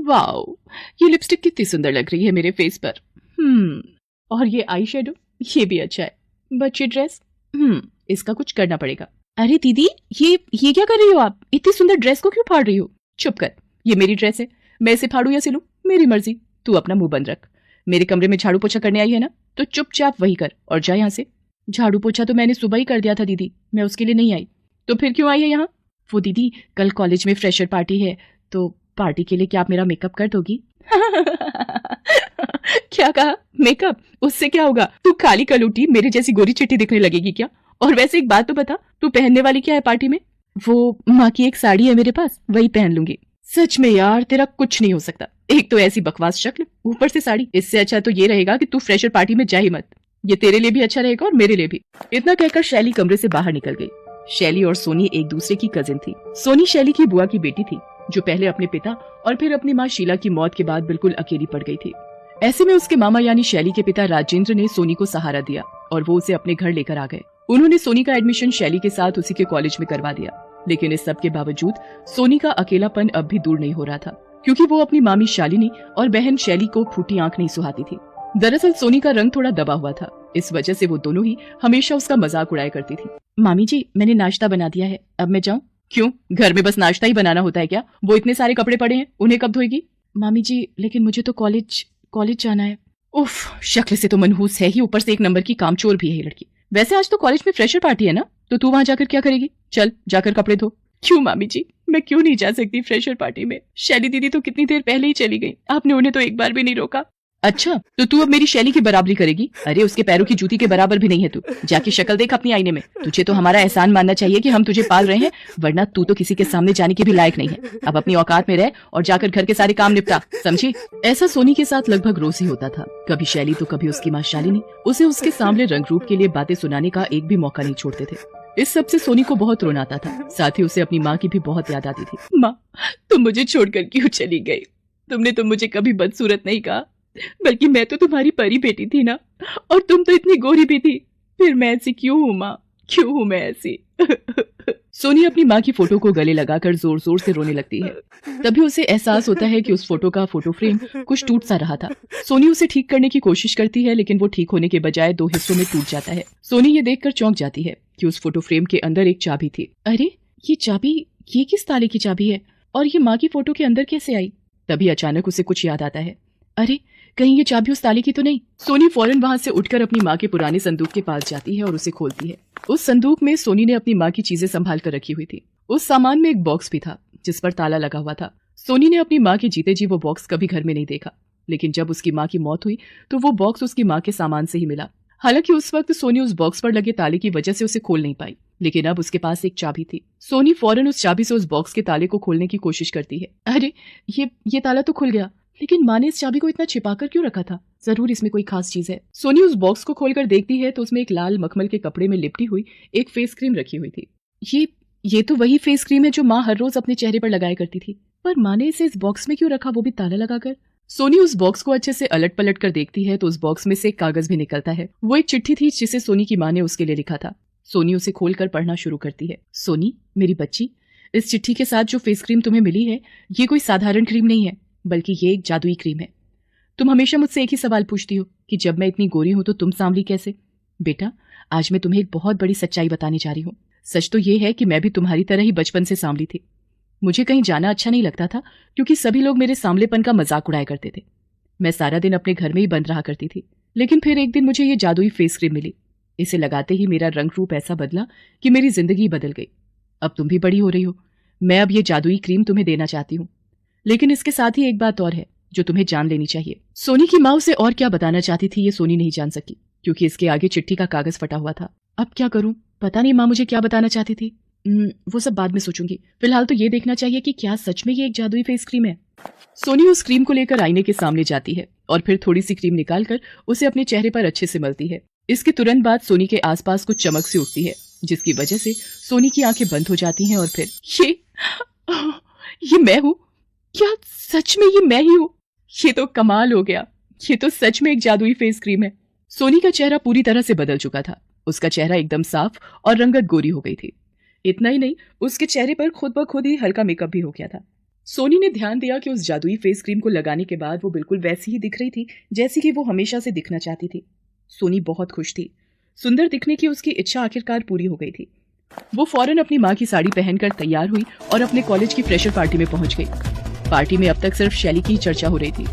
Wow, ये lipstick कितनी सुंदर लग रही है मेरे फेस पर। और ये आई शेडो, ये भी अच्छा है। बच्ची ड्रेस, इसका कुछ करना पड़ेगा। अरे दीदी, ये क्या कर रही हो आप? इतनी सुंदर ड्रेस को क्यों फाड़ रही हो? चुप कर, ये मेरी ड्रेस है, मैं इसे फाड़ू या सिलूं मेरी मर्जी। तू अपना मुंह बंद रख। मेरे कमरे में झाड़ू पोछा करने आई है ना, तो चुपचाप वही कर और जा यहाँ से। झाड़ू पोछा तो मैंने सुबह ही कर दिया था दीदी, मैं उसके लिए नहीं आई। तो फिर क्यों आई है यहाँ? वो दीदी, कल कॉलेज में फ्रेशर पार्टी है, तो पार्टी के लिए क्या आप मेरा मेकअप कर दोगी? क्या कहा? मेकअप? उससे क्या होगा? तू खाली कलूटी मेरे जैसी गोरी चिट्टी दिखने लगेगी क्या? और वैसे एक बात तो बता, तू पहनने वाली क्या है पार्टी में? वो माँ की एक साड़ी है मेरे पास, वही पहन लूंगी। सच में यार, तेरा कुछ नहीं हो सकता। एक तो ऐसी बकवास शक्ल, ऊपर से साड़ी। इससे अच्छा तो ये रहेगा कि तू फ्रेशर पार्टी में जा ही मत। ये तेरे लिए भी अच्छा रहेगा और मेरे लिए भी। इतना कहकर शैली कमरे से बाहर निकल गई। शैली और सोनी एक दूसरे की कजिन थी। सोनी शैली की बुआ की बेटी थी, जो पहले अपने पिता और फिर अपनी माँ शीला की मौत के बाद बिल्कुल अकेली पड़ गई थी। ऐसे में उसके मामा यानी शैली के पिता राजेंद्र ने सोनी को सहारा दिया और वो उसे अपने घर लेकर आ गए। उन्होंने सोनी का एडमिशन शैली के साथ उसी के कॉलेज में करवा दिया। लेकिन इस सब के बावजूद सोनी का अकेलापन अब भी दूर नहीं हो रहा था, क्योंकि वो अपनी मामी शालिनी और बहन शैली को फूटी आंख नहीं सुहाती थी। दरअसल सोनी का रंग थोड़ा दबा हुआ था, इस वजह से वो दोनों ही हमेशा उसका मजाक उड़ाया करती थी। मामी जी, मैंने नाश्ता बना दिया है, अब मैं जाऊँ? क्यों, घर में बस नाश्ता ही बनाना होता है क्या? वो इतने सारे कपड़े पड़े हैं, उन्हें कब धोएगी? मामी जी, लेकिन मुझे तो कॉलेज जाना है। उफ, शक्ल से तो मनहूस है ही, ऊपर से एक नंबर की कामचोर भी है ये लड़की। वैसे आज तो कॉलेज में फ्रेशर पार्टी है ना, तो तू वहाँ जाकर क्या करेगी? चल जाकर कपड़े धो। क्यों मामी जी, मैं क्यों नहीं जा सकती फ्रेशर पार्टी में? शैली दीदी तो कितनी देर पहले ही चली गई, आपने उन्हें तो एक बार भी नहीं रोका। अच्छा, तो तू अब मेरी शैली की बराबरी करेगी? अरे उसके पैरों की जूती के बराबर भी नहीं है तू। जाके शक्ल देख अपनी आईने में। तुझे तो हमारा एहसान मानना चाहिए कि हम तुझे पाल रहे हैं, वरना तू तो किसी के सामने जाने के भी लायक नहीं है। अब अपनी औकात में रह और जाकर घर के सारे काम निपटा, समझी? ऐसा सोनी के साथ लगभग रोज ही होता था। कभी शैली तो कभी उसकी माँ शालिनी उसे उसके सामने रंग रूप के लिए बातें सुनाने का एक भी मौका नहीं छोड़ते थे। इस सब से सोनी को बहुत रोना आता था, साथ ही उसे अपनी माँ की भी बहुत याद आती थी। माँ, तुम मुझे छोड़कर क्यों चली गई? तुमने तो मुझे कभी बदसूरत नहीं कहा, बल्कि मैं तो तुम्हारी परी बेटी थी ना, और तुम तो इतनी गोरी भी थी। फिर मैं ऐसी क्यों हूँ माँ, क्यों हूँ मैं ऐसी? सोनी अपनी माँ की फोटो को गले लगाकर जोर जोर से रोने लगती है। तभी उसे एहसास होता है कि उस फोटो का फोटो फ्रेम कुछ टूट सा रहा था। सोनी उसे ठीक करने की कोशिश करती है, लेकिन वो ठीक होने के बजाय दो हिस्सों में टूट जाता है। सोनी ये देखकर चौंक जाती है कि उस फोटो फ्रेम के अंदर एक चाबी थी। अरे ये चाबी, ये किस ताले की चाबी है और ये माँ की फोटो के अंदर कैसे आई? तभी अचानक उसे कुछ याद आता है। अरे कहीं ये चाबी उस ताले की तो नहीं? सोनी फौरन वहां से उठकर अपनी माँ के पुराने संदूक के पास जाती है और उसे खोलती है। उस संदूक में सोनी ने अपनी माँ की चीजें संभाल कर रखी हुई थी। उस सामान में एक बॉक्स भी था जिस पर ताला लगा हुआ था। सोनी ने अपनी माँ के जीते जी वो बॉक्स कभी घर में नहीं देखा, लेकिन जब उसकी माँ की मौत हुई तो वो बॉक्स उसकी माँ के सामान से ही मिला। हालांकि उस वक्त सोनी उस बॉक्स पर लगे ताले की वजह से उसे खोल नहीं पाई, लेकिन अब उसके पास एक चाबी थी। सोनी फौरन उस चाबी से उस बॉक्स के ताले को खोलने की कोशिश करती है। अरे ये ताला तो खुल गया, लेकिन माँ ने इस चाबी को इतना छिपाकर क्यों रखा था? जरूर इसमें कोई खास चीज है। सोनी उस बॉक्स को खोलकर देखती है तो उसमें एक लाल मखमल के कपड़े में लिपटी हुई एक फेस क्रीम रखी हुई थी। ये तो वही फेस क्रीम है जो माँ हर रोज अपने चेहरे पर लगाया करती थी, पर माँ ने इसे इस बॉक्स में क्यों रखा, वो भी ताला लगाकर? सोनी उस बॉक्स को अच्छे से अलट पलट कर देखती है तो उस बॉक्स में से एक कागज भी निकलता है। वो एक चिट्ठी थी जिसे सोनी की माँ ने उसके लिए लिखा था। सोनी उसे खोलकर पढ़ना शुरू करती है। सोनी मेरी बच्ची, इस चिट्ठी के साथ जो फेस क्रीम तुम्हें मिली है ये कोई साधारण क्रीम नहीं है, बल्कि ये एक जादुई क्रीम है। तुम हमेशा मुझसे एक ही सवाल पूछती हो कि जब मैं इतनी गोरी हूं तो तुम सांवली कैसे? बेटा, आज मैं तुम्हें एक बहुत बड़ी सच्चाई बताने जा रही हूँ। सच तो ये है कि मैं भी तुम्हारी तरह ही बचपन से सांवली थी। मुझे कहीं जाना अच्छा नहीं लगता था, क्योंकि सभी लोग मेरे सांवलेपन का मजाक उड़ाया करते थे। मैं सारा दिन अपने घर में ही बंद रहा करती थी, लेकिन फिर एक दिन मुझे ये जादुई फेस क्रीम मिली। इसे लगाते ही मेरा रंग रूप ऐसा बदला कि मेरी जिंदगी बदल गई। अब तुम भी बड़ी हो रही हो, मैं अब ये जादुई क्रीम तुम्हें देना चाहती हूँ, लेकिन इसके साथ ही एक बात और है जो तुम्हें जान लेनी चाहिए। सोनी की माँ उसे और क्या बताना चाहती थी ये सोनी नहीं जान सकी, क्योंकि इसके आगे चिट्ठी का कागज फटा हुआ था। अब क्या करूं, पता नहीं माँ मुझे क्या बताना चाहती थी। वो सब बाद में सोचूंगी, फिलहाल तो ये देखना चाहिए कि क्या सच में ये एक जादुई फेस क्रीम है। सोनी उस क्रीम को लेकर आईने के सामने जाती है और फिर थोड़ी सी क्रीम निकालकर उसे अपने चेहरे पर अच्छे से मलती है। इसके तुरंत बाद सोनी के आसपास कुछ चमक सी उठती है, जिसकी वजह से सोनी की आंखें बंद हो जाती हैं और फिर ये मैं हूँ? क्या सच में ये मैं ही हूँ? ये तो कमाल हो गया, ये तो सच में एक जादुई फेस क्रीम है। सोनी का चेहरा पूरी तरह से बदल चुका था। उसका चेहरा एकदम साफ और रंगत गोरी हो गई थी। इतना ही नहीं, उसके चेहरे पर खुद ब खुद ही हल्का मेकअप भी हो गया था। सोनी ने ध्यान दिया कि उस जादुई फेस क्रीम को लगाने के बाद वो बिल्कुल वैसी ही दिख रही थी जैसी कि वो हमेशा से दिखना चाहती थी। सोनी बहुत खुश थी। सुंदर दिखने की उसकी इच्छा आखिरकार पूरी हो गई थी। वो फौरन अपनी माँ की साड़ी पहनकर तैयार हुई और अपने कॉलेज की फ्रेशर पार्टी में पहुंच गई। पार्टी में अब तक सिर्फ शैली की चर्चा हो रही थी,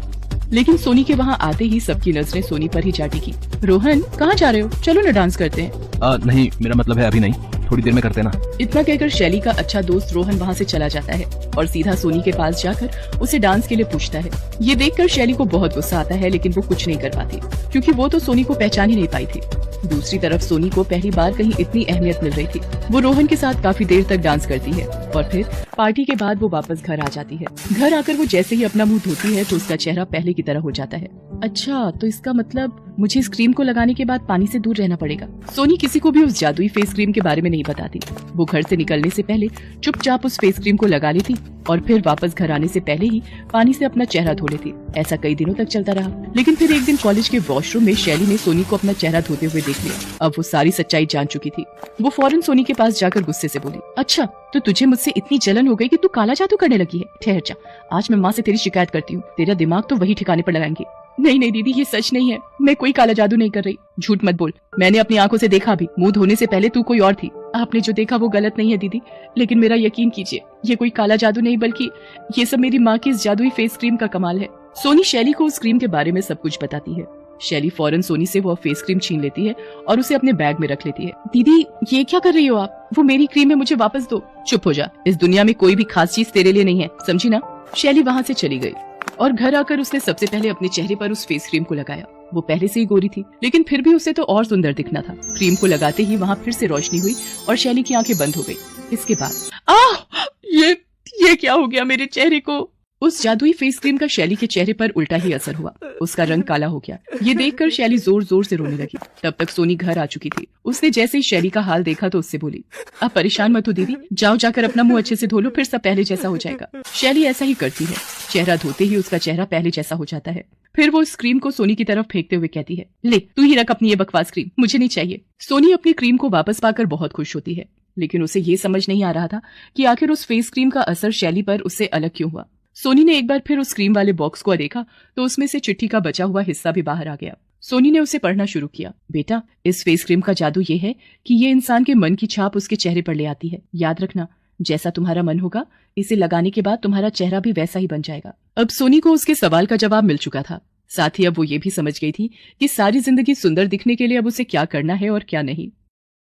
लेकिन सोनी के वहाँ आते ही सबकी नजरें सोनी पर ही जा टिकी। रोहन, कहाँ जा रहे हो? चलो ना डांस करते हैं। नहीं, मेरा मतलब है अभी नहीं, थोड़ी देर में करते ना। इतना कहकर शैली का अच्छा दोस्त रोहन वहाँ से चला जाता है और सीधा सोनी के पास जाकर उसे डांस के लिए पूछता है। ये देखकर शैली को बहुत गुस्सा आता है, लेकिन वो कुछ नहीं कर पाती क्योंकि वो तो सोनी को पहचान ही नहीं पाई थी। दूसरी तरफ सोनी को पहली बार कहीं इतनी अहमियत मिल रही थी। वो रोहन के साथ काफी देर तक डांस करती है और फिर पार्टी के बाद वो वापस घर आ जाती है। घर आकर वो जैसे ही अपना मुंह धोती है तो उसका चेहरा पहले की तरह हो जाता है। अच्छा, तो इसका मतलब मुझे इस क्रीम को लगाने के बाद पानी से दूर रहना पड़ेगा। सोनी किसी को भी उस जादुई फेस क्रीम के बारे में नहीं बताती। वो घर से निकलने से पहले चुपचाप उस फेस क्रीम को लगा लेती और फिर वापस घर आने से पहले ही पानी से अपना चेहरा धो लेती। ऐसा कई दिनों तक चलता रहा, लेकिन फिर एक दिन कॉलेज के वॉशरूम में शैली ने सोनी को अपना चेहरा धोते हुए देख लिया। अब वो सारी सच्चाई जान चुकी थी। वो फौरन सोनी के पास जाकर गुस्से से बोली, अच्छा, तो तुझे मुझसे इतनी जलन हो गई कि तू काला जादू करने लगी है? ठहर जा, आज मैं माँ से तेरी शिकायत करती हूँ। तेरा दिमाग तो वही ठिकाने पर लगाएंगे। नहीं नहीं दीदी, ये सच नहीं है, मैं कोई काला जादू नहीं कर रही। झूठ मत बोल, मैंने अपनी आंखों से देखा भी। मुंह धोने से पहले तू कोई और थी। आपने जो देखा वो गलत नहीं है दीदी, लेकिन मेरा यकीन कीजिए, ये कोई काला जादू नहीं बल्कि ये सब मेरी माँ की इस जादुई फेस क्रीम का कमाल है। सोनी शैली को उस क्रीम के बारे में सब कुछ बताती है। शैली फौरन सोनी से वो फेस क्रीम छीन लेती है और उसे अपने बैग में रख लेती है। दीदी, ये क्या कर रही हो आप? वो मेरी क्रीम है, मुझे वापस दो। चुप हो जा, इस दुनिया में कोई भी खास चीज तेरे लिए नहीं है, समझी ना? शैली वहाँ से चली गई और घर आकर उसने सबसे पहले अपने चेहरे पर उस फेस क्रीम को लगाया। वो पहले से ही गोरी थी, लेकिन फिर भी उसे तो और सुंदर दिखना था। क्रीम को लगाते ही वहाँ फिर से रोशनी हुई और शैली की आंखें बंद हो गई। इसके बाद ये क्या हो गया मेरे चेहरे को? उस जादुई फेस क्रीम का शैली के चेहरे पर उल्टा ही असर हुआ। उसका रंग काला हो गया। ये देखकर शैली जोर जोर से रोने लगी। तब तक सोनी घर आ चुकी थी। उसने जैसे ही शैली का हाल देखा तो उससे बोली, अब परेशान मत हो दीदी, जाओ जाकर अपना मुंह अच्छे से धो लो, फिर सब पहले जैसा हो जाएगा। शैली ऐसा ही करती है। चेहरा धोते ही उसका चेहरा पहले जैसा हो जाता है। फिर वो इस क्रीम को सोनी की तरफ फेंकते हुए कहती है, ले तू ही रख अपनी ये बकवास क्रीम, मुझे नहीं चाहिए। सोनी अपनी क्रीम को वापस पाकर बहुत खुश होती है, लेकिन उसे ये समझ नहीं आ रहा था कि आखिर उस फेस क्रीम का असर शैली पर उससे अलग क्यों हुआ। सोनी ने एक बार फिर उस क्रीम वाले बॉक्स को देखा तो उसमें से चिट्ठी का बचा हुआ हिस्सा भी बाहर आ गया। सोनी ने उसे पढ़ना शुरू किया। बेटा, इस फेस क्रीम का जादू ये है कि ये इंसान के मन की छाप उसके चेहरे पर ले आती है। याद रखना, जैसा तुम्हारा मन होगा, इसे लगाने के बाद तुम्हारा चेहरा भी वैसा ही बन जाएगा। अब सोनी को उसके सवाल का जवाब मिल चुका था। साथ ही अब वो ये भी समझ गई थी कि सारी जिंदगी सुंदर दिखने के लिए अब उसे क्या करना है और क्या नहीं।